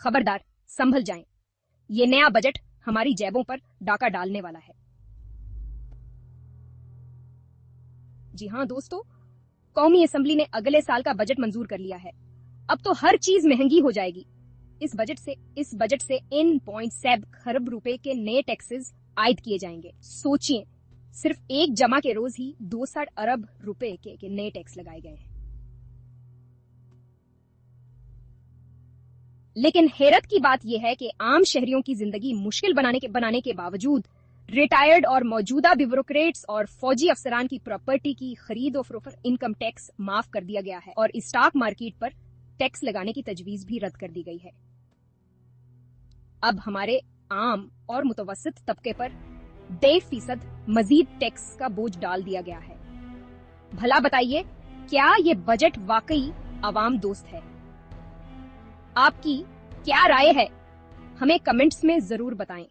खबरदार, संभल जाएं। ये नया बजट हमारी जेबों पर डाका डालने वाला है। जी हाँ दोस्तों, कौमी असेंबली ने अगले साल का बजट मंजूर कर लिया है। अब तो हर चीज महंगी हो जाएगी। इस बजट से 1.7 खरब रुपए के नए टैक्सेस आयद किए जाएंगे। सोचिए, सिर्फ एक जमा के रोज ही 62 अरब रुपए के नए टैक्स लगाए गए हैं। लेकिन हैरत की बात यह है कि आम शहरियों की जिंदगी मुश्किल बनाने के बावजूद रिटायर्ड और मौजूदा ब्यूरोक्रेट्स और फौजी अफसरान की प्रॉपर्टी की खरीद और फरोख्त इनकम टैक्स माफ कर दिया गया है और स्टॉक मार्केट पर टैक्स लगाने की तजवीज भी रद्द कर दी गई है। अब हमारे आम और मुतवसत तबके पर 1.5% मजीद टैक्स का बोझ डाल दिया गया है। भला बताइए, क्या ये बजट वाकई आवाम दोस्त है? आपकी क्या राय है? हमें कमेंट्स में जरूर बताएं।